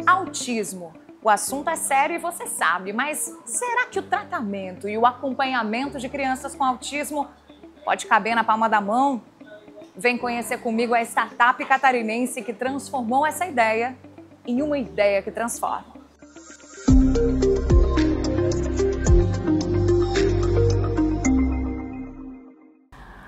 Autismo. O assunto é sério e você sabe, mas será que o tratamento e o acompanhamento de crianças com autismo pode caber na palma da mão? Vem conhecer comigo a startup catarinense que transformou essa ideia em uma ideia que transforma.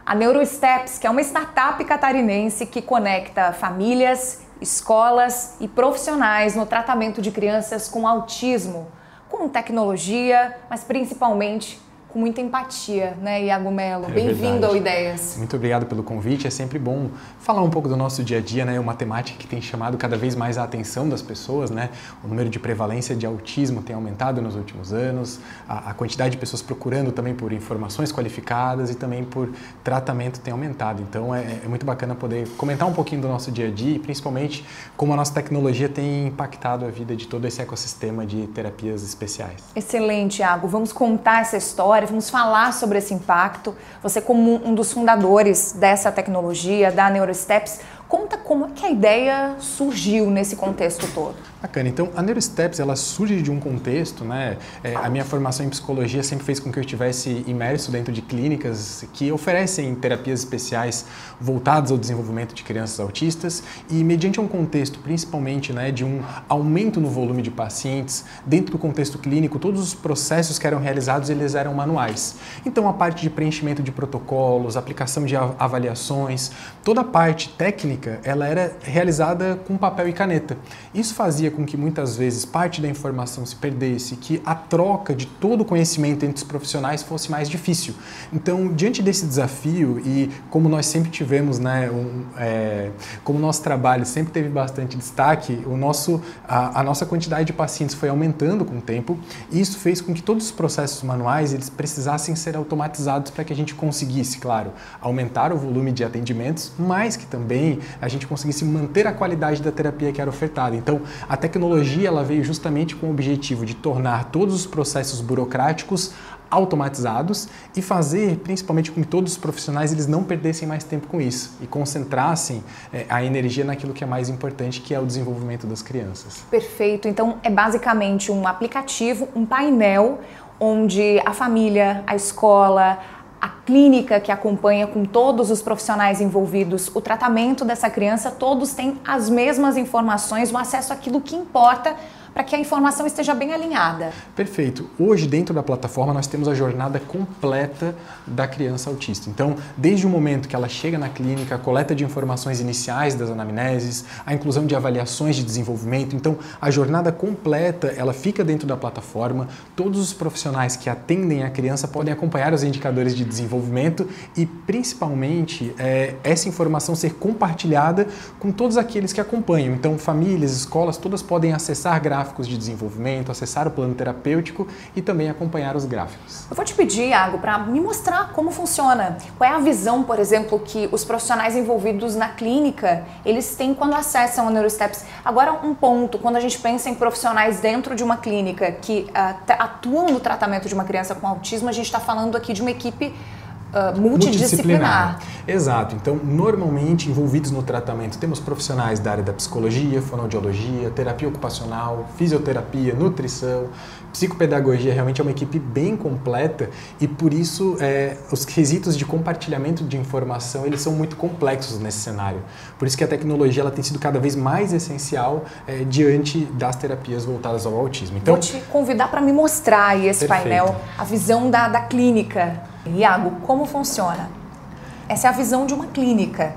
A NeuroSteps, que é uma startup catarinense que conecta famílias, escolas e profissionais no tratamento de crianças com autismo, com tecnologia, mas principalmente com muita empatia, né, Iago Mello? Bem-vindo ao Ideias. Muito obrigado pelo convite, é sempre bom falar um pouco do nosso dia a dia, né, uma temática que tem chamado cada vez mais a atenção das pessoas, né, o número de prevalência de autismo tem aumentado nos últimos anos, a quantidade de pessoas procurando também por informações qualificadas e também por tratamento tem aumentado, então é muito bacana poder comentar um pouquinho do nosso dia a dia e principalmente como a nossa tecnologia tem impactado a vida de todo esse ecossistema de terapias especiais. Excelente, Iago, vamos contar essa história, vamos falar sobre esse impacto. Você, como um dos fundadores dessa tecnologia, da NeuroSteps, conta como é que a ideia surgiu nesse contexto todo. Bacana, então a NeuroSteps ela surge de um contexto, né? A minha formação em psicologia sempre fez com que eu estivesse imerso dentro de clínicas que oferecem terapias especiais voltadas ao desenvolvimento de crianças autistas e mediante um contexto principalmente, né, de um aumento no volume de pacientes, dentro do contexto clínico, todos os processos que eram realizados eles eram manuais. Então a parte de preenchimento de protocolos, aplicação de avaliações, toda a parte técnica ela era realizada com papel e caneta. Isso fazia com que muitas vezes parte da informação se perdesse, que a troca de todo o conhecimento entre os profissionais fosse mais difícil. Então, diante desse desafio e como nós sempre tivemos, né, como o nosso trabalho sempre teve bastante destaque, a nossa quantidade de pacientes foi aumentando com o tempo e isso fez com que todos os processos manuais eles precisassem ser automatizados para que a gente conseguisse, claro, aumentar o volume de atendimentos, mas que também a gente conseguisse manter a qualidade da terapia que era ofertada. Então, a tecnologia ela veio justamente com o objetivo de tornar todos os processos burocráticos automatizados e fazer principalmente com que todos os profissionais eles não perdessem mais tempo com isso e concentrassem a energia naquilo que é mais importante, que é o desenvolvimento das crianças. Perfeito, então é basicamente um aplicativo, um painel onde a família, a escola, a clínica que acompanha com todos os profissionais envolvidos o tratamento dessa criança, todos têm as mesmas informações, o acesso àquilo que importa para que a informação esteja bem alinhada. Perfeito. Hoje, dentro da plataforma, nós temos a jornada completa da criança autista. Então, desde o momento que ela chega na clínica, a coleta de informações iniciais das anamneses, a inclusão de avaliações de desenvolvimento. Então, a jornada completa, ela fica dentro da plataforma. Todos os profissionais que atendem a criança podem acompanhar os indicadores de desenvolvimento e, principalmente, essa informação ser compartilhada com todos aqueles que acompanham. Então, famílias, escolas, todas podem acessar gráficos de desenvolvimento, acessar o plano terapêutico e também acompanhar os gráficos. Eu vou te pedir, Iago, para me mostrar como funciona. Qual é a visão, por exemplo, que os profissionais envolvidos na clínica, eles têm quando acessam a NeuroSteps? Agora, um ponto, quando a gente pensa em profissionais dentro de uma clínica que atuam no tratamento de uma criança com autismo, a gente está falando aqui de uma equipe multidisciplinar. Exato. Então, normalmente envolvidos no tratamento temos profissionais da área da psicologia, fonoaudiologia, terapia ocupacional, fisioterapia, nutrição, psicopedagogia. Realmente é uma equipe bem completa e por isso os quesitos de compartilhamento de informação eles são muito complexos nesse cenário. Por isso que a tecnologia ela tem sido cada vez mais essencial diante das terapias voltadas ao autismo. Então, vou te convidar para me mostrar aí esse painel, a visão da clínica. Iago, como funciona? Essa é a visão de uma clínica.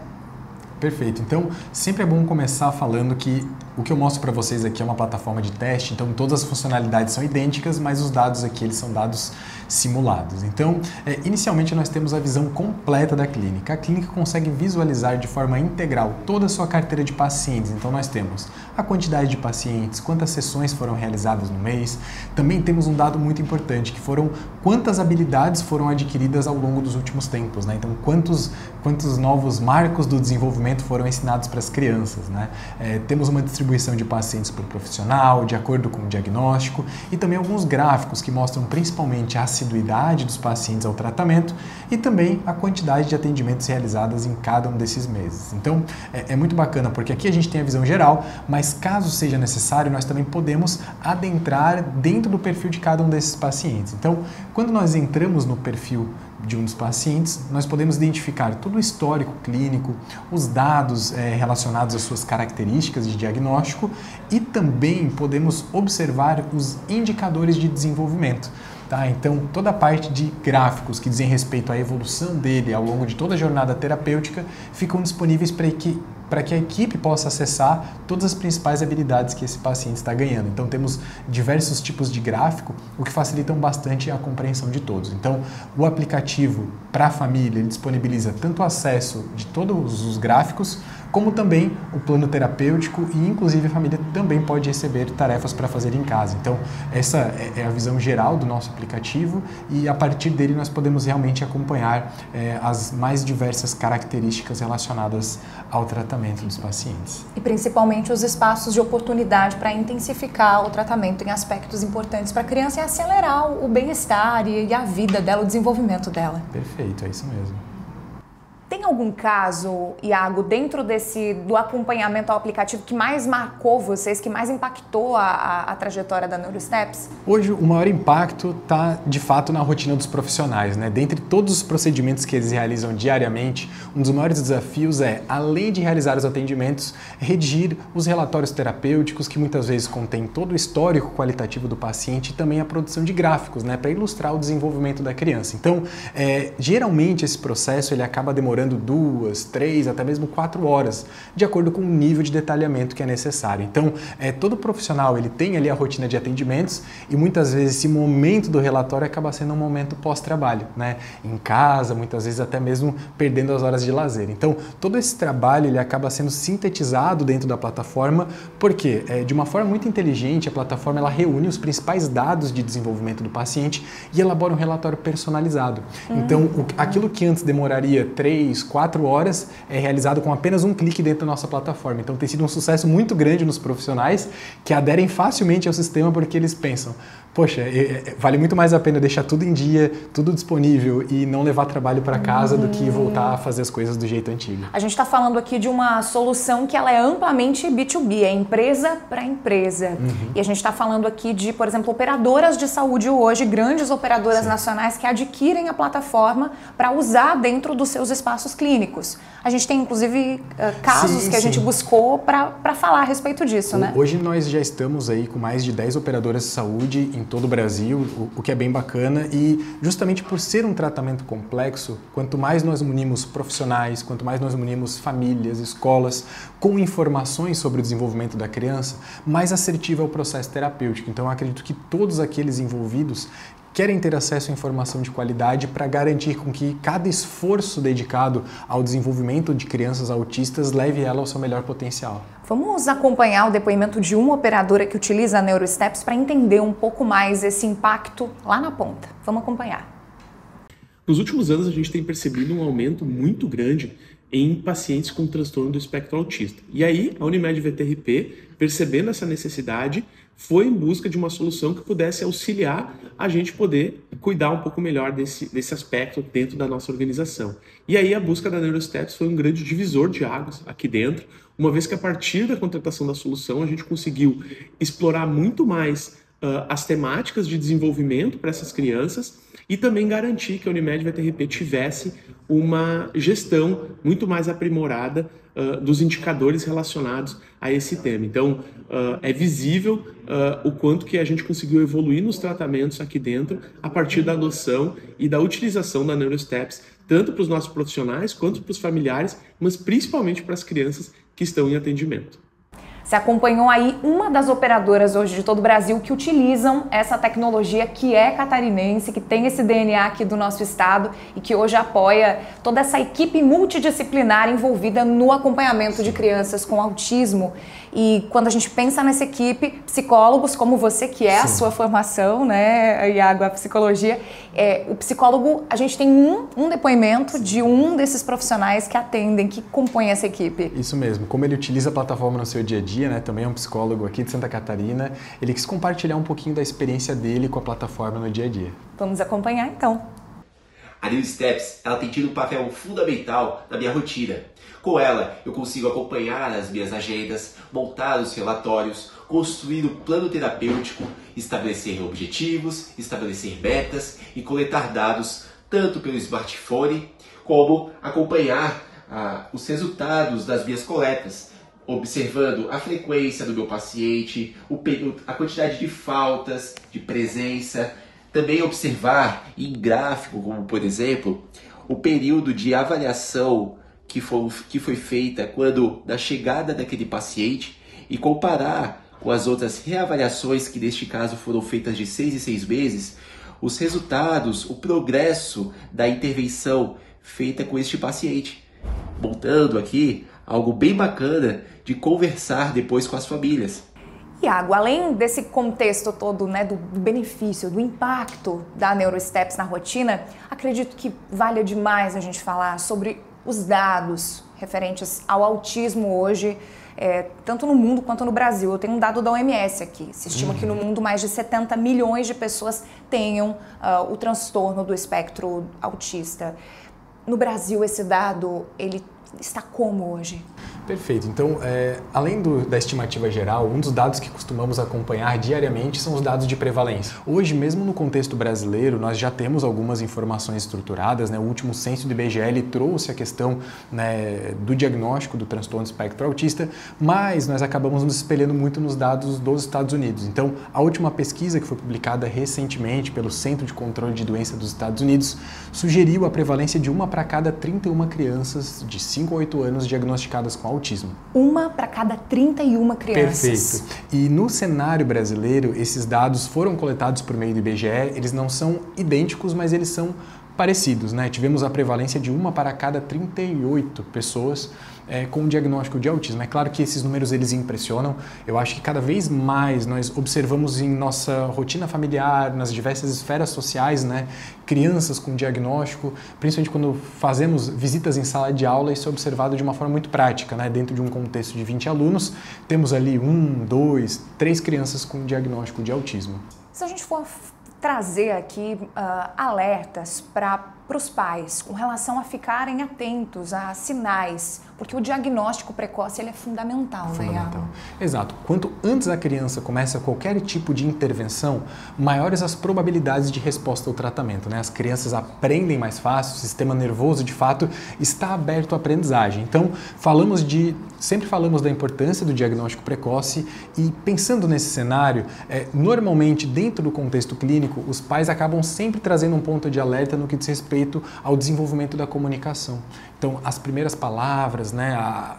Perfeito. Então, sempre é bom começar falando que o que eu mostro para vocês aqui é uma plataforma de teste, então todas as funcionalidades são idênticas, mas os dados aqui eles são dados simulados. Então, inicialmente nós temos a visão completa da clínica. A clínica consegue visualizar de forma integral toda a sua carteira de pacientes. Então, nós temos a quantidade de pacientes, quantas sessões foram realizadas no mês. Também temos um dado muito importante, que foram quantas habilidades foram adquiridas ao longo dos últimos tempos, né? Então, quantos novos marcos do desenvolvimento foram ensinados para as crianças, né? Temos uma distribuição de pacientes por profissional, de acordo com o diagnóstico, e também alguns gráficos que mostram principalmente a assiduidade dos pacientes ao tratamento e também a quantidade de atendimentos realizados em cada um desses meses. Então, é muito bacana, porque aqui a gente tem a visão geral, mas mas caso seja necessário, nós também podemos adentrar dentro do perfil de cada um desses pacientes. Então, quando nós entramos no perfil de um dos pacientes, nós podemos identificar todo o histórico clínico, os dados relacionados às suas características de diagnóstico e também podemos observar os indicadores de desenvolvimento. Tá? Então, toda a parte de gráficos que dizem respeito à evolução dele ao longo de toda a jornada terapêutica ficam disponíveis para que a equipe possa acessar todas as principais habilidades que esse paciente está ganhando. Então, temos diversos tipos de gráfico, o que facilitam bastante a compreensão de todos. Então, o aplicativo para a família ele disponibiliza tanto o acesso de todos os gráficos, como também o plano terapêutico e, inclusive, a família também pode receber tarefas para fazer em casa. Então, essa é a visão geral do nosso aplicativo e, a partir dele, nós podemos realmente acompanhar as mais diversas características relacionadas ao tratamento dos pacientes. E, principalmente, os espaços de oportunidade para intensificar o tratamento em aspectos importantes para a criança e acelerar o bem-estar e a vida dela, o desenvolvimento dela. Perfeito, é isso mesmo. Tem algum caso, Iago, dentro do acompanhamento ao aplicativo que mais marcou vocês, que mais impactou a trajetória da NeuroSteps? Hoje o maior impacto está de fato na rotina dos profissionais, né? Dentre todos os procedimentos que eles realizam diariamente, um dos maiores desafios é, além de realizar os atendimentos, redigir os relatórios terapêuticos que muitas vezes contêm todo o histórico qualitativo do paciente e também a produção de gráficos, né? Para ilustrar o desenvolvimento da criança. Então, geralmente esse processo ele acaba demorando 2, 3, até mesmo 4 horas, de acordo com o nível de detalhamento que é necessário. Então, todo profissional ele tem ali a rotina de atendimentos e muitas vezes esse momento do relatório acaba sendo um momento pós-trabalho, né? Em casa, muitas vezes até mesmo perdendo as horas de lazer. Então, todo esse trabalho ele acaba sendo sintetizado dentro da plataforma, porque de uma forma muito inteligente a plataforma ela reúne os principais dados de desenvolvimento do paciente e elabora um relatório personalizado. Então, aquilo que antes demoraria 3, 4 horas é realizado com apenas um clique dentro da nossa plataforma. Então tem sido um sucesso muito grande nos profissionais que aderem facilmente ao sistema porque eles pensam, poxa, vale muito mais a pena deixar tudo em dia, tudo disponível e não levar trabalho para casa do que voltar a fazer as coisas do jeito antigo. A gente está falando aqui de uma solução que ela é amplamente B2B, é empresa para empresa. E a gente está falando aqui de, por exemplo, operadoras de saúde hoje, grandes operadoras nacionais que adquirem a plataforma para usar dentro dos seus espaços clínicos. A gente tem, inclusive, casos que a gente buscou para falar a respeito disso, né? Hoje nós já estamos aí com mais de 10 operadoras de saúde em todo o Brasil, o que é bem bacana e justamente por ser um tratamento complexo, quanto mais nós munimos profissionais, quanto mais nós munimos famílias, escolas, com informações sobre o desenvolvimento da criança, mais assertivo é o processo terapêutico. Então eu acredito que todos aqueles envolvidos querem ter acesso à informação de qualidade para garantir com que cada esforço dedicado ao desenvolvimento de crianças autistas leve ela ao seu melhor potencial. Vamos acompanhar o depoimento de uma operadora que utiliza a NeuroSteps para entender um pouco mais esse impacto lá na ponta. Vamos acompanhar. Nos últimos anos, a gente tem percebido um aumento muito grande em pacientes com transtorno do espectro autista. E aí, a Unimed VTRP, percebendo essa necessidade, foi em busca de uma solução que pudesse auxiliar a gente poder cuidar um pouco melhor desse aspecto dentro da nossa organização. E aí a busca da NeuroSteps foi um grande divisor de águas aqui dentro, uma vez que a partir da contratação da solução a gente conseguiu explorar muito mais as temáticas de desenvolvimento para essas crianças e também garantir que a Unimed VTRP tivesse uma gestão muito mais aprimorada dos indicadores relacionados a esse tema. Então, é visível o quanto que a gente conseguiu evoluir nos tratamentos aqui dentro a partir da adoção e da utilização da NeuroSteps, tanto para os nossos profissionais quanto para os familiares, mas principalmente para as crianças que estão em atendimento. Você acompanhou aí uma das operadoras hoje de todo o Brasil que utilizam essa tecnologia que é catarinense, que tem esse DNA aqui do nosso estado e que hoje apoia toda essa equipe multidisciplinar envolvida no acompanhamento de crianças com autismo. E quando a gente pensa nessa equipe, psicólogos como você, que é a sua formação, né, Iago, a psicologia, o psicólogo, a gente tem um depoimento de um desses profissionais que atendem, que compõem essa equipe. Isso mesmo, como ele utiliza a plataforma no seu dia a dia, né, também é um psicólogo aqui de Santa Catarina, ele quis compartilhar um pouquinho da experiência dele com a plataforma no dia a dia. Vamos acompanhar então. A NeuroSteps, ela tem tido um papel fundamental na minha rotina. Com ela, eu consigo acompanhar as minhas agendas, montar os relatórios, construir um plano terapêutico, estabelecer objetivos, estabelecer metas e coletar dados tanto pelo smartphone como acompanhar os resultados das minhas coletas, observando a frequência do meu paciente, a quantidade de faltas, de presença, também observar em gráfico, como por exemplo, o período de avaliação que foi feita quando da chegada daquele paciente e comparar com as outras reavaliações que neste caso foram feitas de 6 em 6 meses, os resultados, o progresso da intervenção feita com este paciente, montando aqui algo bem bacana de conversar depois com as famílias. Iago, além desse contexto todo, né, do benefício, do impacto da NeuroSteps na rotina, acredito que valha demais a gente falar sobre os dados referentes ao autismo hoje, tanto no mundo quanto no Brasil. Eu tenho um dado da OMS aqui. Se estima que no mundo mais de 70 milhões de pessoas tenham o transtorno do espectro autista. No Brasil, esse dado, ele está como hoje? Perfeito. Então, além da estimativa geral, um dos dados que costumamos acompanhar diariamente são os dados de prevalência. Hoje, mesmo no contexto brasileiro, nós já temos algumas informações estruturadas, né? O último censo do IBGE trouxe a questão, né, do diagnóstico do transtorno do espectro autista, mas nós acabamos nos espelhando muito nos dados dos Estados Unidos. Então, a última pesquisa que foi publicada recentemente pelo Centro de Controle de Doença dos Estados Unidos sugeriu a prevalência de 1 para cada 31 crianças de 5 a 8 anos diagnosticadas com autismo. 1 para cada 31 crianças. Perfeito. E no cenário brasileiro, esses dados foram coletados por meio do IBGE, eles não são idênticos, mas eles são parecidos, né? Tivemos a prevalência de 1 para cada 38 pessoas com diagnóstico de autismo. É claro que esses números eles impressionam. Eu acho que cada vez mais nós observamos em nossa rotina familiar, nas diversas esferas sociais, né, crianças com diagnóstico, principalmente quando fazemos visitas em sala de aula, isso é observado de uma forma muito prática, né? Dentro de um contexto de 20 alunos, temos ali 1, 2, 3 crianças com diagnóstico de autismo. Se a gente for trazer aqui alertas para os pais com relação a ficarem atentos a sinais, porque o diagnóstico precoce ele é fundamental, né, Iago? Exato. Quanto antes a criança começa qualquer tipo de intervenção, maiores as probabilidades de resposta ao tratamento, né? As crianças aprendem mais fácil, o sistema nervoso, de fato, está aberto à aprendizagem. Então, sempre falamos da importância do diagnóstico precoce e, pensando nesse cenário, normalmente, dentro do contexto clínico, os pais acabam sempre trazendo um ponto de alerta no que diz respeito ao desenvolvimento da comunicação. Então, as primeiras palavras, né,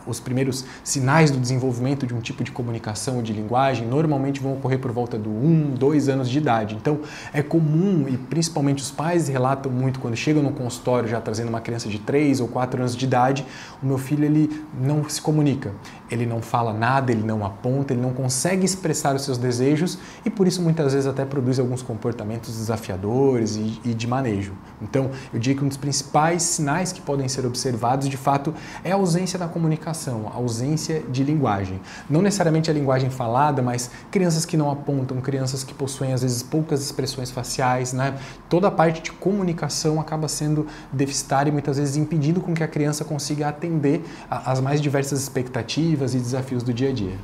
os primeiros sinais do desenvolvimento de um tipo de comunicação ou de linguagem normalmente vão ocorrer por volta do 1, 2 anos de idade. Então, é comum, e principalmente os pais relatam muito quando chegam no consultório já trazendo uma criança de 3 ou 4 anos de idade, o meu filho ele não se comunica, ele não fala nada, ele não aponta, ele não consegue expressar os seus desejos e por isso muitas vezes até produz alguns comportamentos desafiadores e de manejo. Então, eu diria que um dos principais sinais que podem ser observados, de fato, é a ausência da comunicação, a ausência de linguagem. Não necessariamente a linguagem falada, mas crianças que não apontam, crianças que possuem, às vezes, poucas expressões faciais, né? Toda a parte de comunicação acaba sendo deficitária e muitas vezes impedindo com que a criança consiga atender às mais diversas expectativas e desafios do dia a dia.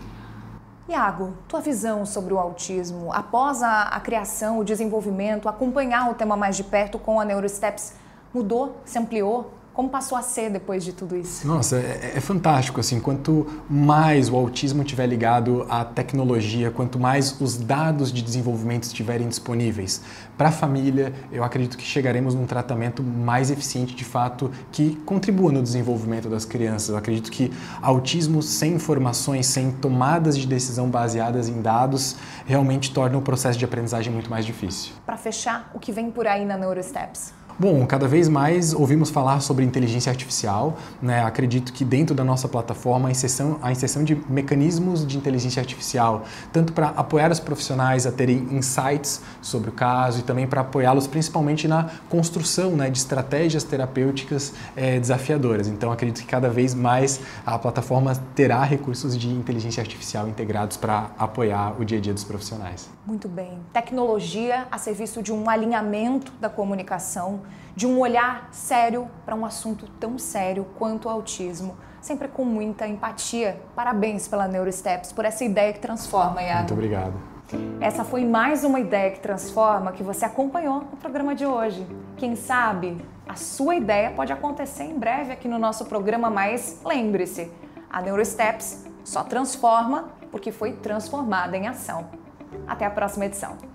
Iago, tua visão sobre o autismo, após a criação, o desenvolvimento, acompanhar o tema mais de perto com a NeuroSteps, mudou, se ampliou? Como passou a ser depois de tudo isso? Nossa, é fantástico, assim, quanto mais o autismo estiver ligado à tecnologia, quanto mais os dados de desenvolvimento estiverem disponíveis para a família, eu acredito que chegaremos num tratamento mais eficiente, de fato, que contribua no desenvolvimento das crianças. Eu acredito que autismo sem informações, sem tomadas de decisão baseadas em dados, realmente torna o processo de aprendizagem muito mais difícil. Para fechar, o que vem por aí na NeuroSteps? Bom, cada vez mais ouvimos falar sobre inteligência artificial, né? Acredito que dentro da nossa plataforma a inserção de mecanismos de inteligência artificial, tanto para apoiar os profissionais a terem insights sobre o caso e também para apoiá-los principalmente na construção, né, de estratégias terapêuticas desafiadoras. Então, acredito que cada vez mais a plataforma terá recursos de inteligência artificial integrados para apoiar o dia a dia dos profissionais. Muito bem. Tecnologia a serviço de um alinhamento da comunicação de um olhar sério para um assunto tão sério quanto o autismo, sempre com muita empatia. Parabéns pela NeuroSteps, por essa ideia que transforma, Iago. Muito obrigado. Essa foi mais uma ideia que transforma que você acompanhou no programa de hoje. Quem sabe a sua ideia pode acontecer em breve aqui no nosso programa, mas lembre-se, a NeuroSteps só transforma porque foi transformada em ação. Até a próxima edição.